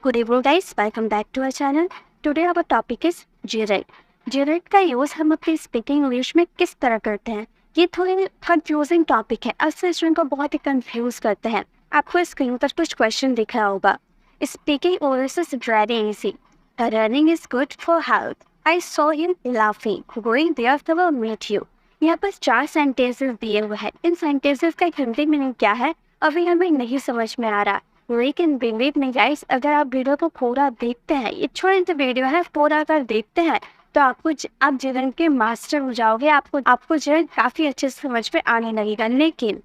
Good evening guys, welcome back to our channel. Today our topic is gerund. Gerund का use हम अपनी speaking English में किस तरह करते हैं, ये थोड़ी कंफ्यूजिंग टॉपिक है। अक्सर स्टूडेंट को बहुत ही कंफ्यूज करते हैं। आपको स्क्रीन पर कुछ क्वेश्चन दिख रहा होगा। Speaking English is very easy. Running is good for health. I saw him laughing going there to will meet you. यहाँ पर 4 सेंटेंसेस दिए हुए हैं। इन सेंटेंसेस का हिंदी मीनिंग क्या है अभी हमें नहीं समझ में आ रहा, लेकिन बिलीव मी गाइस, अगर आप वीडियो को पूरा देखते हैं, ये छोटी सी वीडियो है, पूरा अगर देखते हैं तो आप जीवन के मास्टर हो जाओगे। आपको जीवन काफ़ी अच्छे से समझ में आने लगेगा। लेकिन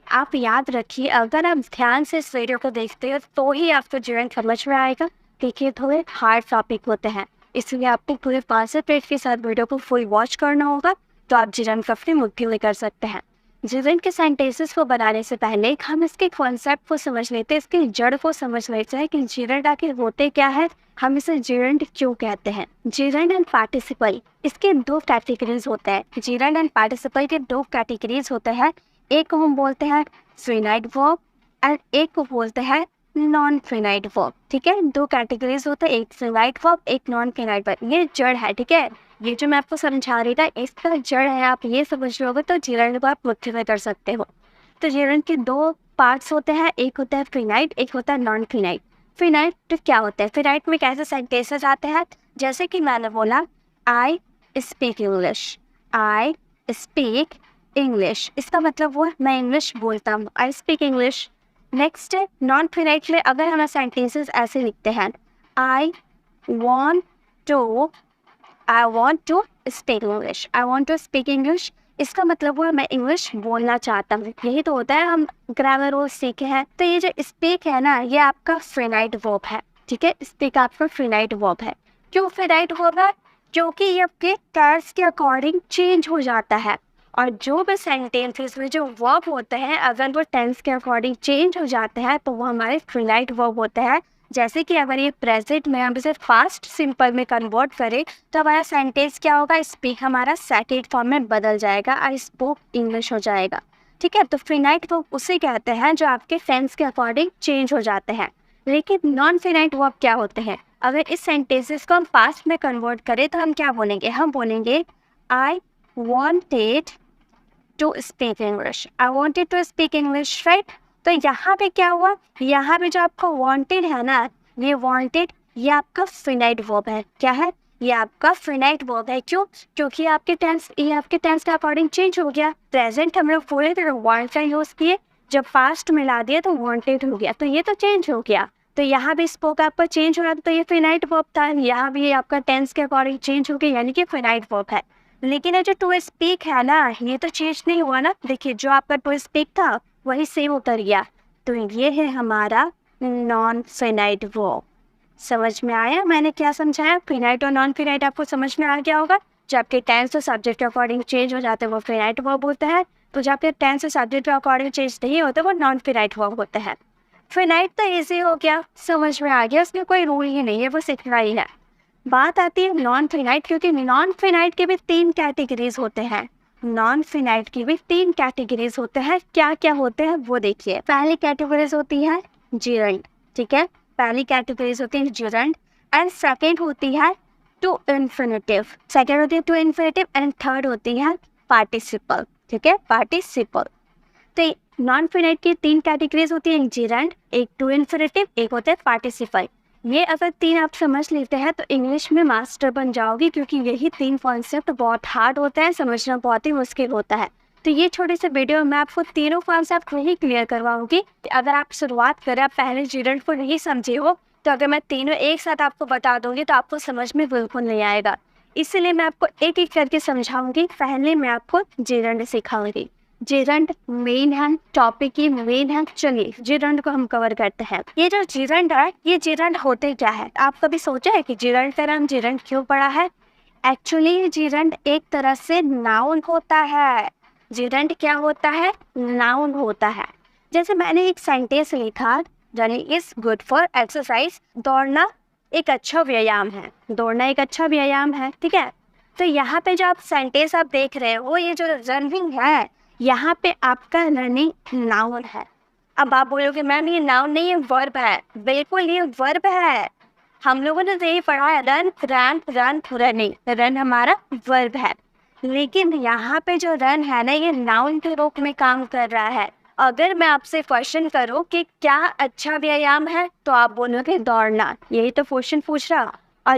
आप याद रखिए, अगर आप ध्यान से इस वीडियो को देखते हो तो ही आपको जीवन समझ में आएगा। देखिए, थोड़े हार्ड टॉपिक होते हैं, इसलिए आपको पूरे कॉन्सेंट्रेट के साथ वीडियो को फुल वॉच करना होगा, तो आप जीवन को अपनी मुट्ठी में कर सकते हैं। जीवन के सेंटेंसेस को बनाने से पहले हम इसके कॉन्सेप्ट को समझ लेते हैं, इसकी जड़ को समझ लेते हैं कि जीवन आखिर होते क्या है, हम इसे जीवन क्यों कहते हैं। जीवन एंड पार्टिसिपल, इसके 2 कैटेगरीज होते हैं। जीवन एंड पार्टिसिपल के 2 कैटेगरीज होते हैं। एक को हम बोलते हैं फिनाइट वर्ब एंड एक को बोलते हैं नॉन फिनाइट वर्ब। ठीक है, 2 कैटेगरीज होते हैं, एक फिनाइट वर्ब, एक नॉन फिनाइट वर्ब। ये जड़ है। ठीक है, ये जो मैं आपको समझा रही था इसका जड़ है, आप ये समझ रहे होगे तो जीरण को आप मुट्ठी में कर सकते हो। तो जीरण के 2 पार्ट्स होते हैं, एक होता है फिनाइट, एक होता है नॉन फिनाइट। फिनाइट तो क्या होता है? फिनाइट में कैसे सेंटेंसेस आते हैं, जैसे कि मैंने बोला I speak English, I speak English, इसका मतलब वो मैं इंग्लिश बोलता हूँ, आई स्पीक इंग्लिश। नेक्स्ट है नॉन फिनाइट में, अगर हम सेंटेंसेस ऐसे लिखते हैं I want to speak English, I want to speak English, इसका मतलब वो मैं इंग्लिश बोलना चाहता हूँ। यही तो होता है, हम ग्रामर रूल सीखे हैं। तो ये जो स्पीक है ना, ये आपका फिनाइट वर्ब है। ठीक है, स्पीक आपका फिनाइट वर्ब है। क्यों फिनाइट वर्ब है? क्योंकि ये आपके टेंस के अकॉर्डिंग चेंज हो जाता है, और जो भी सेंटेंसेस में जो वर्ब होते हैं अगर वो टेंस के अकॉर्डिंग चेंज हो जाते हैं तो वो हमारे फिनाइट वर्ब होते हैं। जैसे कि अगर ये प्रेजेंट में हम इसे फास्ट सिंपल में कन्वर्ट करें तो हमारा सेंटेंस क्या होगा, स्पीक हमारा सेकंड फॉर्म में बदल जाएगा, आई स्पोक इंग्लिश हो जाएगा। ठीक है, तो फिनाइट वर्ब उसे कहते हैं जो आपके टेंस के अकॉर्डिंग चेंज हो जाते हैं। लेकिन नॉन फिनाइट वर्ब क्या होते हैं? अगर इस सेंटेंसेस को हम पास्ट में कन्वर्ट करें तो हम क्या बोलेंगे? हम बोलेंगे आई wanted to speak English, I wanted to speak English, right? तो यहाँ पे क्या हुआ, यहाँ पे जो आपका wanted है ना, ये wanted ये आपका फिनाइट वर्ब है। क्या है? ये आपका फिनाइट वर्ब है। क्यों? क्योंकि ये आपके टेंस के अकॉर्डिंग चेंज हो गया। प्रेजेंट हम लोग बोले तो want का यूज़ किए, जब पास्ट मिला दिया तो wanted हो गया, तो ये तो चेंज हो गया। तो यहाँ भी स्पोक आपका चेंज हो रहा था, तो ये फिनाइट वर्ब था। यहाँ भी आपका टेंस के अकॉर्डिंग चेंज हो गया, यानी कि फिनाइट वर्ब है। लेकिन ये जो टू स्पीक है ना, ये तो चेंज नहीं हुआ ना। देखिए, जो आपका टू स्पीक था वही सेम उतर गया, तो ये है हमारा नॉन फिनाइट वर्ब। समझ में आया मैंने क्या समझाया? फिनाइट और नॉन फिनाइट आपको समझ में आ गया होगा। जब आपके टेंस और सब्जेक्ट के अकॉर्डिंग चेंज हो जाते हैं वो फिनाइट वर्ब होता है, तो जब आपके टेंस और सब्जेक्ट के अकॉर्डिंग चेंज नहीं होते वो नॉन फिनाइट वर्ब होता है। फिनाइट तो ईजी हो गया, समझ में आ गया, उसमें कोई रूल ही नहीं है, वो सीखना ही है। बात आती है नॉन फिनाइट, क्योंकि नॉन फिनाइट के भी 3 कैटेगरीज होते हैं। नॉन फिनाइट की भी 3 कैटेगरीज होते हैं। क्या क्या होते हैं वो देखिए। पहली कैटेगरीज होती है जीरंड। ठीक है, पहली कैटेगरीज होती है जीरंड, एंड सेकेंड होती है टू इन्फिनेटिव, सेकेंड होती है टू इन्फिनेटिव, एंड थर्ड होती है पार्टिसिपल। ठीक है, पार्टिसिपल। तो नॉन फिनाइट की 3 कैटेगरीज होती है, एक जीरंड, एक टू इन्फिनेटिव, एक होता है पार्टिसिपल। ये अगर 3 आप समझ लेते हैं तो इंग्लिश में मास्टर बन जाओगी, क्योंकि यही 3 कॉन्सेप्ट बहुत हार्ड होते हैं, समझना बहुत ही मुश्किल होता है। तो ये छोटे से वीडियो में आपको तीनों कॉन्सेप्ट नहीं क्लियर करवाऊंगी। अगर आप शुरुआत करें, आप पहले जीरंड को नहीं समझे हो, तो अगर मैं तीनों एक साथ आपको बता दूंगी तो आपको समझ में बिल्कुल नहीं आएगा। इसलिए मैं आपको एक एक करके समझाऊंगी। पहले मैं आपको जीरंड सिखाऊंगी। जीरंड मेन है, टॉपिक ही मेन है। चलिए जीरंड को हम कवर करते हैं। ये जो जीरंड है, ये जीरंड होते क्या है? आप कभी सोचा है कि जीरंड का नाम जीरंड क्यों पड़ा है? एक्चुअली जीरंड एक तरह से नाउन होता है। जीरंड क्या होता है? नाउन होता है। जैसे मैंने एक सेंटेंस लिखा, running is good for exercise, दौड़ना एक अच्छा व्यायाम है। दौड़ना एक अच्छा व्यायाम है। ठीक है, तो यहाँ पे जो आप सेंटेंस आप देख रहे हो, ये जो रनिंग है, यहाँ पे आपका रनिंग नाउन है। अब आप बोलोगे मैम ये नाउन नहीं, ये वर्ब है। बिल्कुल ये वर्ब है। हम लोगों ने तो यही पढ़ा है, run run run running, run हमारा वर्ब है। लेकिन यहाँ पे जो रन है ना, ये नाउन के रूप में काम कर रहा है। अगर मैं आपसे क्वेश्चन करूँ कि क्या अच्छा व्यायाम है, तो आप बोलोगे दौड़ना। यही तो क्वेश्चन पूछ रहा। और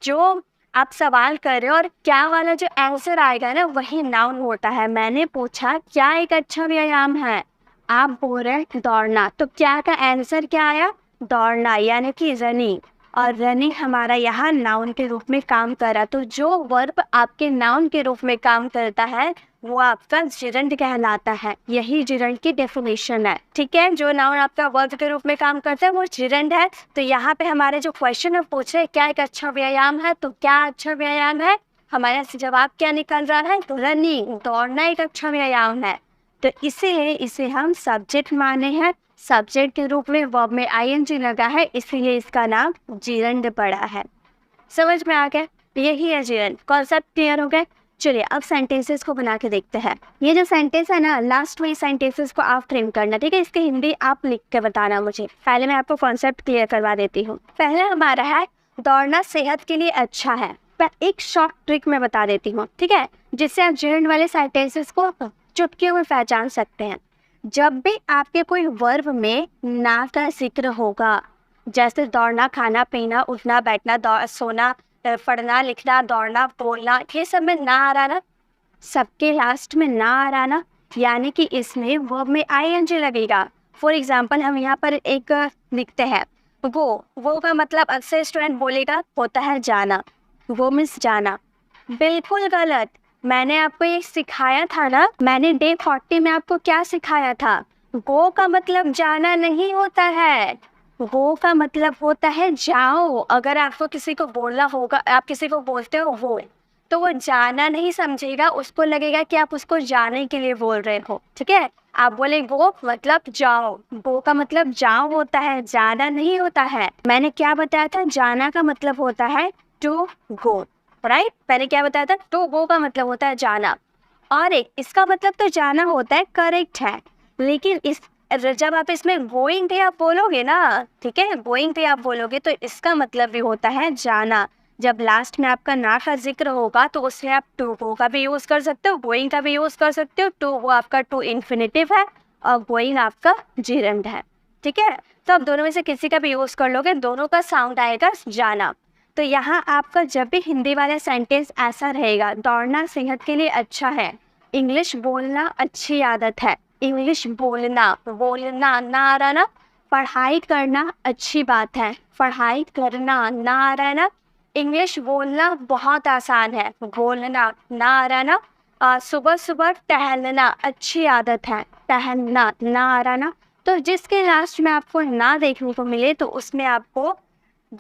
जो आप सवाल कर रहे हो और क्या वाला जो आंसर आएगा ना, वही नाउन होता है। मैंने पूछा क्या एक अच्छा व्यायाम है, आप बोल रहे हैं दौड़ना, तो क्या का आंसर क्या आया, दौड़ना, यानी कि रनिंग। और रनिंग हमारा यहाँ नाउन के रूप में काम कर रहा। तो जो वर्ब आपके नाउन के रूप में काम करता है वो आपका जिरंड कहलाता है। यही जिरंड की डेफिनेशन है, ठीक है। जो नाउन आपका वर्ब के रूप में काम करता है वो जिरंड है। तो यहाँ पे हमारे जो क्वेश्चन है पूछ रहे क्या एक अच्छा व्यायाम है, तो क्या अच्छा व्यायाम है, हमारा जवाब क्या निकल रहा है, तो रनिंग, दौड़ना एक अच्छा व्यायाम है। तो इसीलिए इसे हम सब्जेक्ट माने हैं। सब्जेक्ट के रूप में वर्ब में आईएनजी लगा है, इसलिए इसका नाम जिरंड पड़ा है। समझ में आ गया, यही है जिरंड। कॉन्सेप्ट क्लियर हो गए। चलिए अब सेंटेंसेस को बना के देखते हैं। ये जो सेंटेंस है ना, लास्ट में सेंटेंसेस को आप फ्रेम करना, ठीक है। इसकी हिंदी आप लिख के बताना मुझे। पहले मैं आपको कॉन्सेप्ट क्लियर करवा देती हूँ। पहले हमारा है दौड़ना सेहत के लिए अच्छा है। एक शॉर्ट ट्रिक मैं बता देती हूँ, ठीक है, जिससे आप जिरंड वाले सेंटेंसेस को चुटकियों में पहचान सकते हैं। जब भी आपके कोई वर्ब में ना का जिक्र होगा, जैसे दौड़ना, खाना पीना, उठना बैठना, सोना, पढ़ना लिखना, दौड़ना बोलना, ये सब में ना आ रहा ना, सबके लास्ट में ना आ रहा ना, यानी कि इसमें वर्ब में आईएनजी लगेगा। फॉर एग्जाम्पल हम यहाँ पर एक लिखते हैं वो का मतलब अक्सर स्टूडेंट बोलेगा होता है जाना, वो मीन्स जाना। बिल्कुल गलत। मैंने आपको ये सिखाया था ना, मैंने डे 40 में आपको क्या सिखाया था, गो का मतलब जाना नहीं होता है, गो का मतलब होता है जाओ। अगर आपको किसी को बोलना होगा, आप किसी को बोलते हो वो, तो वो जाना नहीं समझेगा, उसको लगेगा कि आप उसको जाने के लिए बोल रहे हो, ठीक है। आप बोले गो मतलब जाओ, गो का मतलब जाओ होता है, जाना नहीं होता है। मैंने क्या बताया था, जाना का मतलब होता है टू गो, राइट। मैंने क्या बताया था, टू गो का मतलब होता है जाना, और एक इसका मतलब तो जाना होता है, करेक्ट है। लेकिन इस जब आप इसमें गोइंग थे आप बोलोगे ना, ठीक है, गोइंग थे आप बोलोगे, तो इसका मतलब भी होता है जाना। जब लास्ट में आपका ना का जिक्र होगा तो उससे आप टू गो का भी यूज़ कर सकते हो, गोइंग का भी यूज़ कर सकते हो। टू वो आपका टू इन्फिनेटिव है और गोइंग आपका जिरंड है, ठीक है। तो आप दोनों में से किसी का भी यूज़ कर लोगे, दोनों का साउंड आएगा जाना। तो यहाँ आपका जब भी हिंदी वाला सेंटेंस ऐसा रहेगा, दौड़ना सेहत के लिए अच्छा है, इंग्लिश बोलना अच्छी आदत है, इंग्लिश बोलना ना आ रहा ना, पढ़ाई करना अच्छी बात है, पढ़ाई करना ना आ रहा है ना, इंग्लिश बोलना बहुत आसान है, बोलना ना आ रहा ना, सुबह सुबह टहलना अच्छी आदत है, टहलना ना आ रहा ना। तो जिसके लास्ट में आपको ना देखने को मिले तो उसमें आपको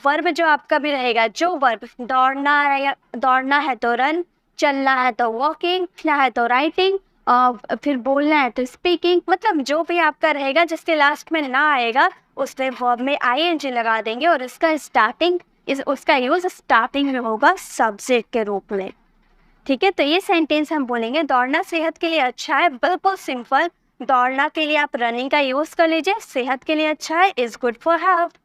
वर्ब जो आपका भी रहेगा, जो वर्ब दौड़ना है तो रन, चलना है तो वॉकिंग, लिखना है तो राइटिंग, और फिर बोलना है तो स्पीकिंग, मतलब जो भी आपका रहेगा जिसके लास्ट में ना आएगा उसमें वर्ब में आईएनजी लगा देंगे और उसका यूज स्टार्टिंग में होगा सब्जेक्ट के रूप में, ठीक है। तो ये सेंटेंस हम बोलेंगे दौड़ना सेहत के लिए अच्छा है, बिल्कुल सिंपल। दौड़ना के लिए आप रनिंग का यूज कर लीजिए, सेहत के लिए अच्छा है, इज गुड फॉर हेल्थ।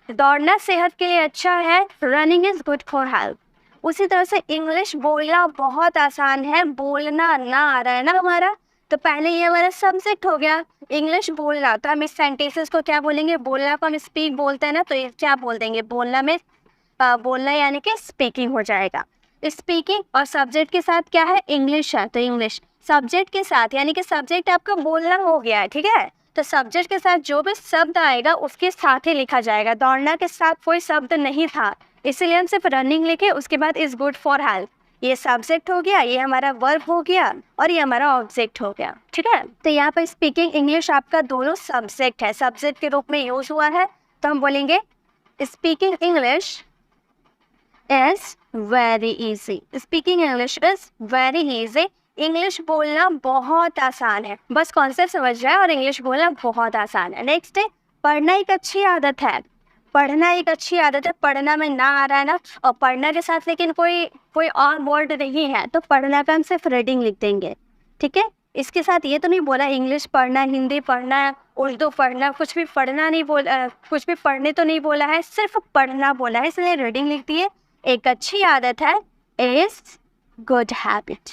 दौड़ना सेहत के लिए अच्छा है, running is good for health. उसी तरह से इंग्लिश बोलना बहुत आसान है, बोलना ना आ रहा है ना हमारा, तो पहले ये हमारा सब्जेक्ट हो गया इंग्लिश बोलना। तो हम इस सेंटेंसेस को क्या बोलेंगे, बोलना को हम स्पीक बोलते हैं ना, तो ये क्या बोल देंगे, बोलना में बोलना यानी कि स्पीकिंग हो जाएगा। स्पीकिंग और सब्जेक्ट के साथ क्या है, इंग्लिश है, तो इंग्लिश सब्जेक्ट के साथ, यानी कि सब्जेक्ट आपका बोलना हो गया है, ठीक है। तो सब्जेक्ट के साथ जो भी शब्द आएगा उसके साथ ही लिखा जाएगा। दौड़ना के साथ कोई शब्द नहीं था, इसलिए हम सिर्फ रनिंग लिखे, उसके बाद इज गुड फॉर हेल्थ। ये सब्जेक्ट हो गया, ये हमारा वर्ब हो गया और ये हमारा ऑब्जेक्ट हो गया, ठीक है। तो यहाँ पर स्पीकिंग इंग्लिश आपका दोनों सब्जेक्ट है, सब्जेक्ट के रूप में यूज हुआ है, तो हम बोलेंगे speaking English is very easy. Speaking English is very easy. English बोलना बहुत आसान है, बस कॉन्सेप्ट समझ जाए और इंग्लिश बोलना बहुत आसान है। नेक्स्ट है पढ़ना एक अच्छी आदत है, पढ़ना एक अच्छी आदत है, पढ़ना में ना आ रहा है ना, और पढ़ना के साथ लेकिन कोई और वर्ड नहीं है, तो पढ़ना का हम सिर्फ रीडिंग लिख देंगे, ठीक है। इसके साथ ये तो नहीं बोला इंग्लिश पढ़ना, हिंदी पढ़ना, उर्दू पढ़ना, कुछ भी पढ़ना नहीं बोला, कुछ भी पढ़ने तो नहीं बोला है, सिर्फ पढ़ना बोला है, इसलिए रीडिंग लिख दिए। एक अच्छी आदत है is good habit,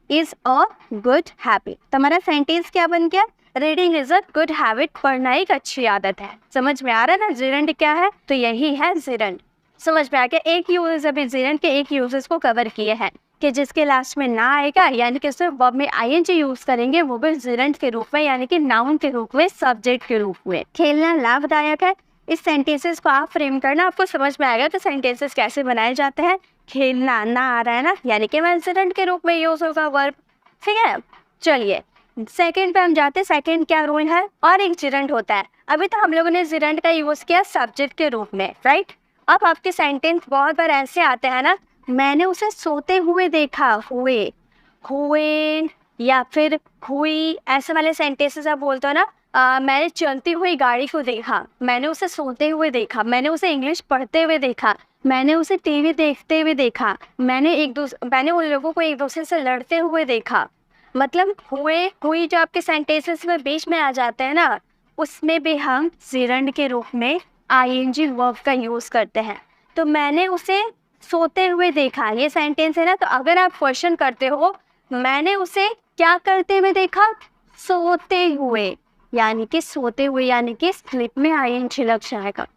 is a good habit. तो हमारा सेंटेंस क्या बन गया? Reading is a good habit, पढ़ना एक अच्छी आदत है। समझ में आ रहा है ना जिरंड क्या है? तो यही है जिरंड। समझ में आ गया? एक यूज अभी जिरंड के एक यूजेस को कवर किए हैं कि जिसके लास्ट में ना आएगा यानी कि सिर्फ वर्ब में आईएनजी यूज करेंगे, वो भी जिरंड के रूप में यानी कि नाउन के रूप में, सब्जेक्ट के रूप में। खेलना लाभदायक है। इस सेंटेंसेस को आप फ्रेम करना, आपको समझ में आएगा कि सेंटेंसेस कैसे बनाए जाते हैं। खेलना ना आ रहा है ना, यानी कि वह जिरंड के रूप में यूज होगा वर्ब। ठीक है, चलिए सेकंड पे हम जाते हैं। सेकंड क्या रूल है? और एक जिरंड होता है। अभी तो हम लोगों ने जिरंड का यूज किया सब्जेक्ट के रूप में, राइट। अब आपके सेंटेंस बहुत बार ऐसे आते हैं ना, मैंने उसे सोते हुए देखा, हुए, हुए या फिर हुई, ऐसे वाले सेंटेंसेस आप बोलते हो ना। मैंने चलती हुई गाड़ी को देखा, मैंने उसे सोते हुए देखा, मैंने उसे इंग्लिश पढ़ते हुए देखा, मैंने उसे टीवी देखते हुए देखा, मैंने उन लोगों को एक दूसरे से लड़ते हुए देखा। मतलब हुए, हुई जो आपके सेंटेंसेस में बीच में आ जाते हैं ना, उसमें भी हम जिरंड के रूप में आईएनजी वर्ब का यूज करते हैं। तो मैंने उसे सोते हुए देखा, ये सेंटेंस है ना। तो अगर आप क्वेश्चन करते हो मैंने उसे क्या करते हुए देखा? सोते हुए, यानी कि सोते हुए यानी कि स्लिप में आईएनजी लग जाएगा।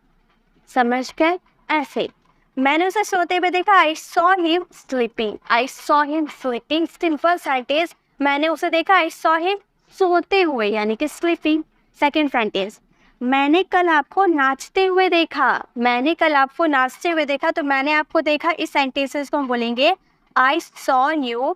समझ गए? ऐसे मैंने उसे सोते हुए देखा, आई सॉ हिम स्लीपिंग, आई saw him sleeping. Simple sentence, मैंने उसे देखा, आई सॉ हिम सोते हुए यानी कि स्लीपिंग। सेकंड सेंटेंस, मैंने कल आपको नाचते हुए देखा, मैंने कल आपको नाचते हुए देखा। तो मैंने आपको देखा, इस सेंटेंसेस को हम बोलेंगे आई सॉ यू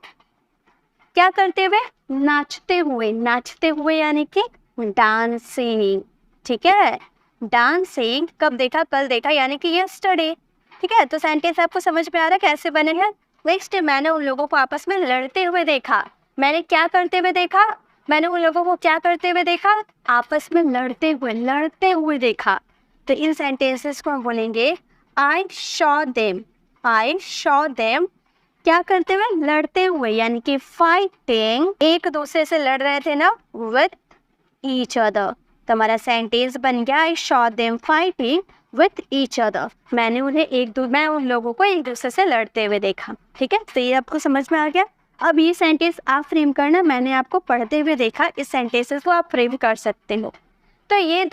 क्या करते हुए? नाचते हुए, नाचते हुए यानी कि डांसिंग। ठीक है, डांसिंग कब देखा? कल देखा, यानी कि यस्टरडे। ठीक है, तो सेंटेंस आपको समझ में आ रहा है कैसे बने हैं? नेक्स्ट, मैंने उन लोगों को आपस में लड़ते हुए देखा, मैंने क्या करते हुए देखा? मैंने उन लोगों को क्या करते हुए देखा? आपस में लड़ते हुए देखा। तो इन सेंटेंसेस को हम बोलेंगे आई शॉ देम, आई शॉ देम क्या करते हुए? लड़ते हुए, यानी कि फाइटिंग, एक दूसरे से लड़ रहे थे ना, विद ईच अदर। तो हमारा सेंटेंस बन गया I saw them fighting with each other. मैं उन लोगों को एक दूसरे से लड़ते हुए देखा। ठीक है, तो ये आपको समझ में आ गया। अब ये सेंटेंस आप फ्रेम करना, मैंने आपको पढ़ते हुए देखा, इस सेंटेंसेस को आप फ्रेम कर सकते हो। तो ये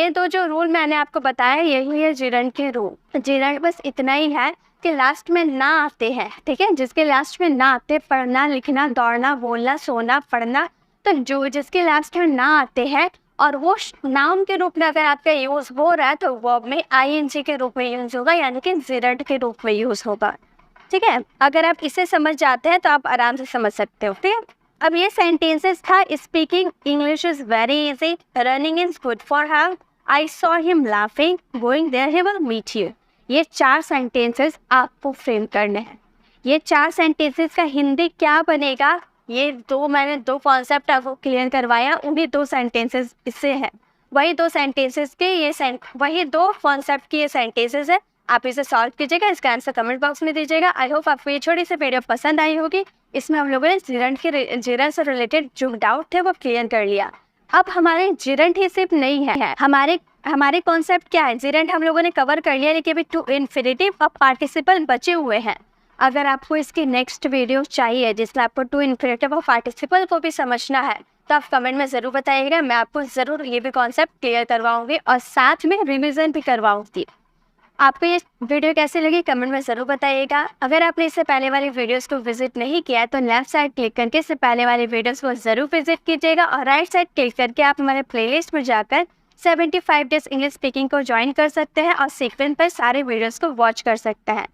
दो जो रूल मैंने आपको बताया, यही है जिरंड के रूल। जिरंड बस इतना ही है कि लास्ट में ना आते हैं। ठीक है, जिसके लास्ट में ना आते, पढ़ना, लिखना, दौड़ना, बोलना, सोना, पढ़ना, तो जो जिसके लास्ट में ना आते हैं और वो नाउन के रूप में अगर आपका यूज हो रहा है, तो वर्ब में आईएनजी के रूप में यूज होगा, यानी कि जिरंड के रूप में यूज होगा। ठीक है, अगर आप इसे समझ जाते हैं तो आप आराम से समझ सकते हो। ठीक है, अब ये सेंटेंसेस था, speaking English is very easy, running is good for health, I saw him laughing, going there he will meet you. ये 4 सेंटेंसेस आपको फ्रेम करने हैं। ये 4 सेंटेंसेस का हिंदी क्या बनेगा? मैंने 2 कॉन्सेप्ट आपको क्लियर करवाया, उन्हीं 2 सेंटेंसेस इससे है। वही 2 सेंटेंसेस के वही 2 कॉन्सेप्ट की ये सेंटेंसेस है। आप इसे सॉल्व कीजिएगा, इसका आंसर कमेंट बॉक्स में दीजिएगा। आई होप आपको ये छोटी सी वीडियो पसंद आई होगी। इसमें हम लोगों ने जिरंड से रिलेटेड जो डाउट थे वो क्लियर कर लिया। अब हमारे जिरंड ही सिर्फ नहीं है, हमारे कॉन्सेप्ट क्या है? जिरंड हम लोगों ने कवर कर लिया, लेकिन अभी टू इन्फिनिटिव और पार्टिसिपल बचे हुए हैं। अगर आपको इसकी नेक्स्ट वीडियो चाहिए जिसमें आपको टू इन्फिनिटिव और पार्टिसिपल को भी समझना है, तो आप कमेंट में ज़रूर बताइएगा। मैं आपको ज़रूर ये भी कॉन्सेप्ट क्लियर करवाऊंगी और साथ में रिविज़न भी करवाऊंगी। आपको ये वीडियो कैसी लगी कमेंट में ज़रूर बताइएगा। अगर आपने इससे पहले वाली वीडियोस को विजिट नहीं किया है तो लेफ्ट साइड क्लिक करके इससे पहले वाली वीडियोस को ज़रूर विजिट कीजिएगा, और राइट साइड क्लिक करके आप हमारे प्लेलिस्ट में जाकर 75 डेज इंग्लिश स्पीकिंग को ज्वाइन कर सकते हैं और सीक्वेंस पर सारे वीडियोज़ को वॉच कर सकते हैं।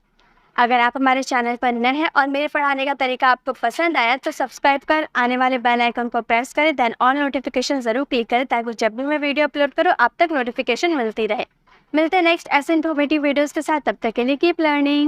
अगर आप हमारे चैनल पर नए हैं और मेरे पढ़ाने का तरीका आपको पसंद आया तो सब्सक्राइब कर आने वाले बेल आइकन को प्रेस करें, देन ऑल नोटिफिकेशन ज़रूर क्लिक करें ताकि जब भी मैं वीडियो अपलोड करूँ आप तक नोटिफिकेशन मिलती रहे। मिलते हैं नेक्स्ट ऐसे इन्फॉर्मेटिव वीडियोज़ के साथ, तब तक के लिए कीप लर्निंग।